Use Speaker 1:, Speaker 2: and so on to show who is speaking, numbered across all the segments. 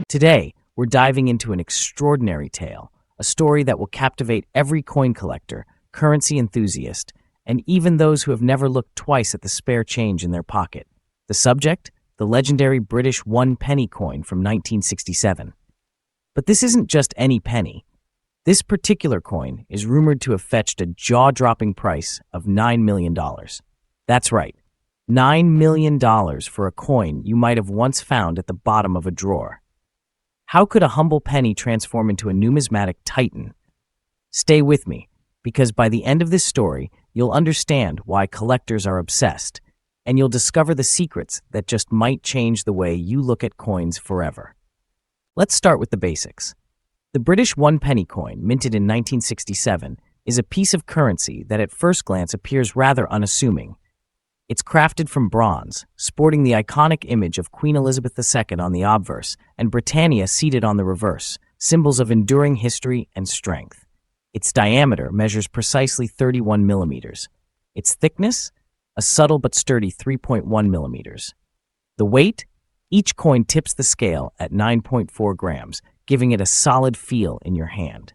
Speaker 1: Today, we're diving into an extraordinary tale, a story that will captivate every coin collector, currency enthusiast, and even those who have never looked twice at the spare change in their pocket. The subject? The legendary British one-penny coin from 1967. But this isn't just any penny. This particular coin is rumored to have fetched a jaw-dropping price of $9 million. That's right, $9 million for a coin you might have once found at the bottom of a drawer. How could a humble penny transform into a numismatic titan? Stay with me, because by the end of this story, you'll understand why collectors are obsessed, and you'll discover the secrets that just might change the way you look at coins forever. Let's start with the basics. The British one-penny coin, minted in 1967, is a piece of currency that at first glance appears rather unassuming. It's crafted from bronze, sporting the iconic image of Queen Elizabeth II on the obverse and Britannia seated on the reverse, symbols of enduring history and strength. Its diameter measures precisely 31 millimeters. Its thickness? A subtle but sturdy 3.1 millimeters. The weight? Each coin tips the scale at 9.4 grams, giving it a solid feel in your hand.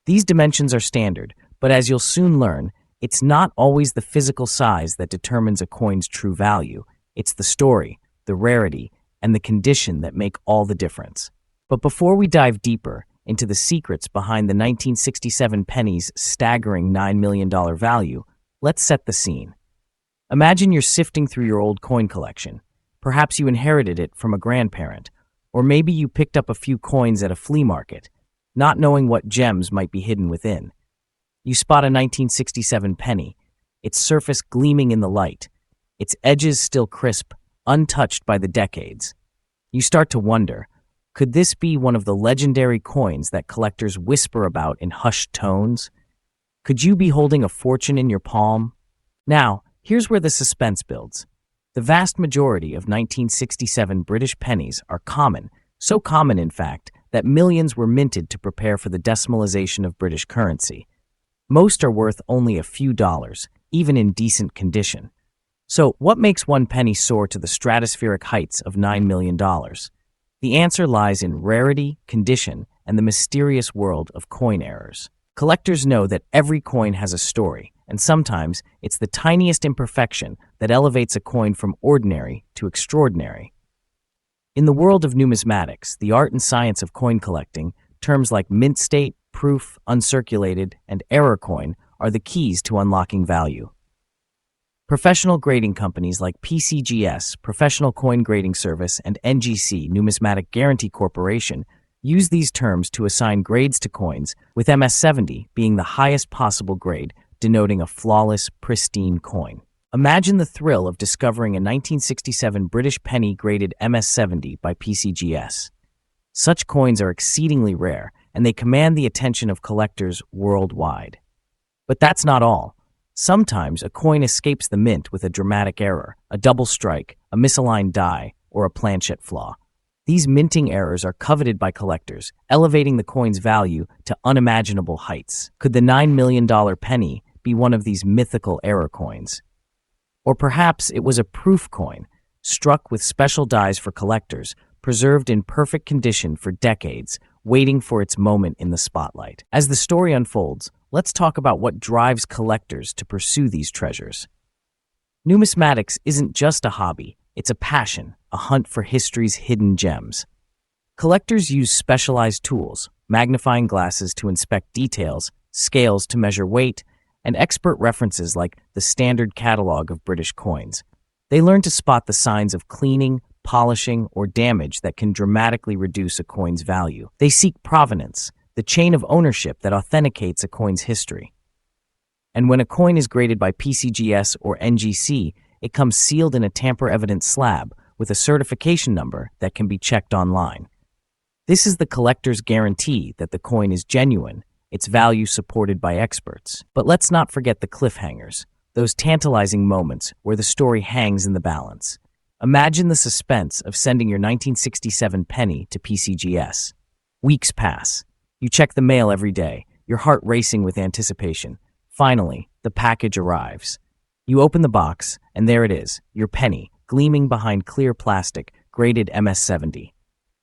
Speaker 1: These dimensions are standard, but as you'll soon learn, it's not always the physical size that determines a coin's true value. It's the story, the rarity, and the condition that make all the difference. But before we dive deeper into the secrets behind the 1967 penny's staggering $9 million value, let's set the scene. Imagine you're sifting through your old coin collection. Perhaps you inherited it from a grandparent, or maybe you picked up a few coins at a flea market, not knowing what gems might be hidden within. You spot a 1967 penny, its surface gleaming in the light, its edges still crisp, untouched by the decades. You start to wonder, could this be one of the legendary coins that collectors whisper about in hushed tones? Could you be holding a fortune in your palm? Now, here's where the suspense builds. The vast majority of 1967 British pennies are common, so common in fact that millions were minted to prepare for the decimalization of British currency. Most are worth only a few dollars, even in decent condition. So, what makes one penny soar to the stratospheric heights of $9 million? The answer lies in rarity, condition, and the mysterious world of coin errors. Collectors know that every coin has a story, and sometimes it's the tiniest imperfection that elevates a coin from ordinary to extraordinary. In the world of numismatics, the art and science of coin collecting, terms like mint state, proof, uncirculated, and error coin are the keys to unlocking value. Professional grading companies like PCGS, Professional Coin Grading Service, and NGC, Numismatic Guarantee Corporation, use these terms to assign grades to coins, with MS70 being the highest possible grade, denoting a flawless, pristine coin. Imagine the thrill of discovering a 1967 British penny graded MS70 by PCGS. Such coins are exceedingly rare, and they command the attention of collectors worldwide. But that's not all. Sometimes a coin escapes the mint with a dramatic error, a double strike, a misaligned die, or a planchet flaw. These minting errors are coveted by collectors, elevating the coin's value to unimaginable heights. Could the $9 million penny be one of these mythical error coins? Or perhaps it was a proof coin, struck with special dies for collectors, preserved in perfect condition for decades, waiting for its moment in the spotlight. As the story unfolds, let's talk about what drives collectors to pursue these treasures. Numismatics isn't just a hobby, it's a passion, a hunt for history's hidden gems. Collectors use specialized tools, magnifying glasses to inspect details, scales to measure weight, and expert references like the Standard Catalogue of British Coins. They learn to spot the signs of cleaning, polishing, or damage that can dramatically reduce a coin's value. They seek provenance, the chain of ownership that authenticates a coin's history. And when a coin is graded by PCGS or NGC, it comes sealed in a tamper-evident slab with a certification number that can be checked online. This is the collector's guarantee that the coin is genuine, its value supported by experts. But let's not forget the cliffhangers, those tantalizing moments where the story hangs in the balance. Imagine the suspense of sending your 1967 penny to PCGS. Weeks pass. You check the mail every day, your heart racing with anticipation. Finally, the package arrives. You open the box, and there it is, your penny, gleaming behind clear plastic, graded MS70.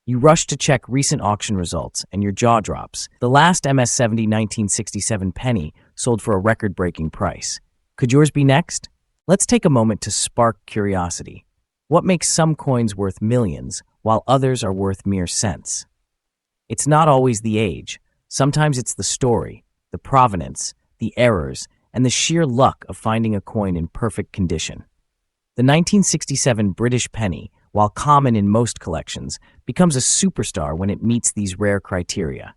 Speaker 1: You rush to check recent auction results, and your jaw drops. The last MS-70 1967 penny sold for a record-breaking price. Could yours be next? Let's take a moment to spark curiosity. What makes some coins worth millions, while others are worth mere cents? It's not always the age. Sometimes it's the story, the provenance, the errors, and the sheer luck of finding a coin in perfect condition. The 1967 British penny, while common in most collections, becomes a superstar when it meets these rare criteria.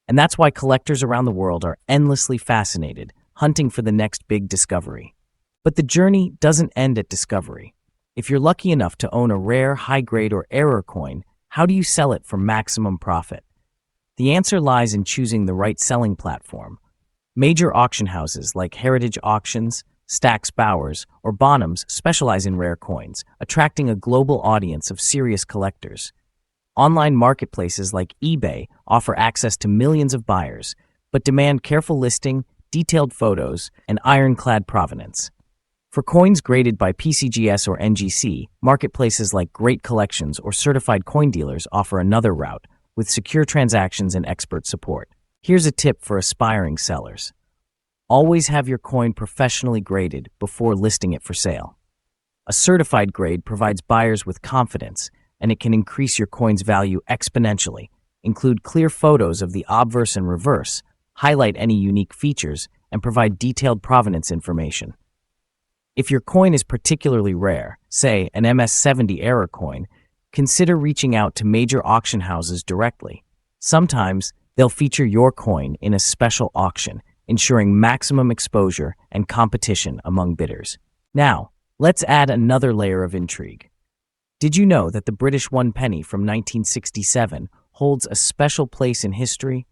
Speaker 1: And that's why collectors around the world are endlessly fascinated, hunting for the next big discovery. But the journey doesn't end at discovery. If you're lucky enough to own a rare, high-grade, or error coin, how do you sell it for maximum profit? The answer lies in choosing the right selling platform. Major auction houses like Heritage Auctions, Stack's Bowers, or Bonhams specialize in rare coins, attracting a global audience of serious collectors. Online marketplaces like eBay offer access to millions of buyers, but demand careful listing, detailed photos, and ironclad provenance. For coins graded by PCGS or NGC, marketplaces like Great Collections or certified coin dealers offer another route, with secure transactions and expert support. Here's a tip for aspiring sellers. Always have your coin professionally graded before listing it for sale. A certified grade provides buyers with confidence, and it can increase your coin's value exponentially. Include clear photos of the obverse and reverse, highlight any unique features, and provide detailed provenance information. If your coin is particularly rare, say an MS-70 error coin, consider reaching out to major auction houses directly. Sometimes they'll feature your coin in a special auction, ensuring maximum exposure and competition among bidders. Now, let's add another layer of intrigue. Did you know that the British 1 penny from 1967 holds a special place in history?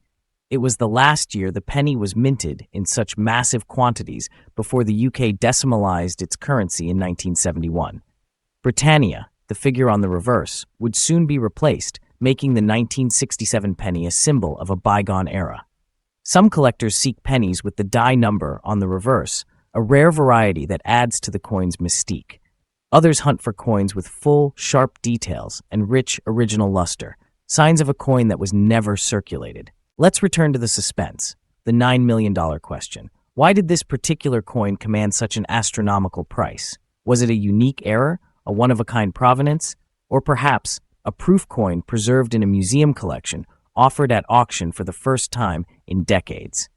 Speaker 1: It was the last year the penny was minted in such massive quantities before the UK decimalized its currency in 1971. Britannia, the figure on the reverse, would soon be replaced, making the 1967 penny a symbol of a bygone era. Some collectors seek pennies with the die number on the reverse, a rare variety that adds to the coin's mystique. Others hunt for coins with full, sharp details and rich original luster, signs of a coin that was never circulated. Let's return to the suspense, the $9 million question. Why did this particular coin command such an astronomical price? Was it a unique error, a one-of-a-kind provenance, or perhaps a proof coin preserved in a museum collection offered at auction for the first time in decades?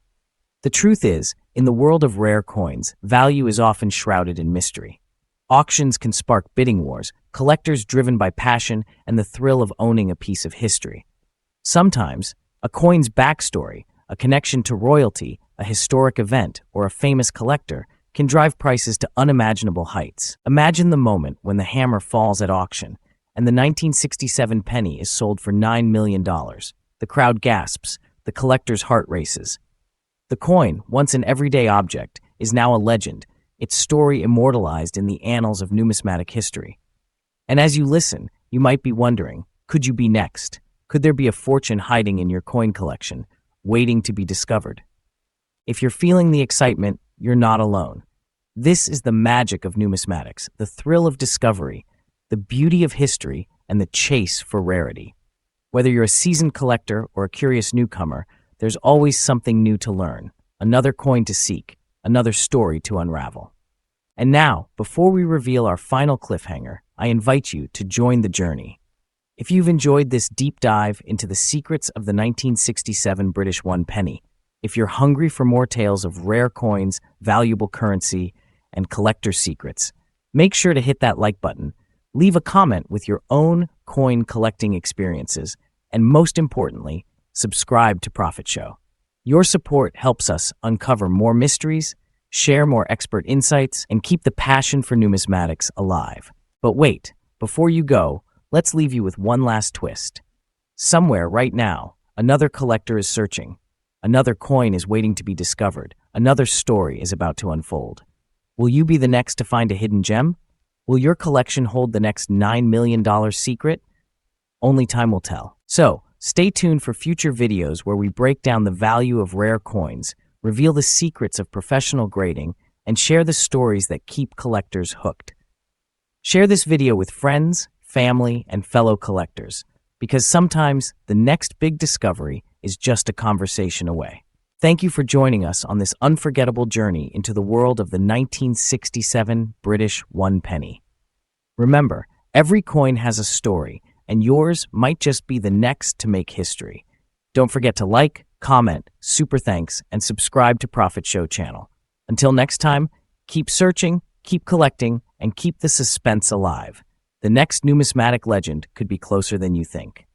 Speaker 1: The truth is, in the world of rare coins, value is often shrouded in mystery. Auctions can spark bidding wars, collectors driven by passion and the thrill of owning a piece of history. Sometimes, a coin's backstory, a connection to royalty, a historic event, or a famous collector can drive prices to unimaginable heights. Imagine the moment when the hammer falls at auction and the 1967 penny is sold for $9 million. The crowd gasps, the collector's heart races. The coin, once an everyday object, is now a legend, its story immortalized in the annals of numismatic history. And as you listen, you might be wondering, could you be next? Could there be a fortune hiding in your coin collection, waiting to be discovered? If you're feeling the excitement, you're not alone. This is the magic of numismatics, the thrill of discovery, the beauty of history, and the chase for rarity. Whether you're a seasoned collector or a curious newcomer, there's always something new to learn, another coin to seek, another story to unravel. And now, before we reveal our final cliffhanger, I invite you to join the journey. If you've enjoyed this deep dive into the secrets of the 1967 British 1 penny, if you're hungry for more tales of rare coins, valuable currency, and collector secrets, make sure to hit that like button, leave a comment with your own coin collecting experiences, and most importantly, subscribe to Profit Show. Your support helps us uncover more mysteries, share more expert insights, and keep the passion for numismatics alive. But wait, before you go, let's leave you with one last twist. Somewhere right now, another collector is searching. Another coin is waiting to be discovered. Another story is about to unfold. Will you be the next to find a hidden gem? Will your collection hold the next $9 million secret? Only time will tell. So, stay tuned for future videos where we break down the value of rare coins, reveal the secrets of professional grading, and share the stories that keep collectors hooked. Share this video with friends, family, and fellow collectors, because sometimes the next big discovery is just a conversation away. Thank you for joining us on this unforgettable journey into the world of the 1967 British 1 penny. Remember, every coin has a story, and yours might just be the next to make history. Don't forget to like, comment, super thanks, and subscribe to Profit Show channel. Until next time, keep searching, keep collecting, and keep the suspense alive. The next numismatic legend could be closer than you think.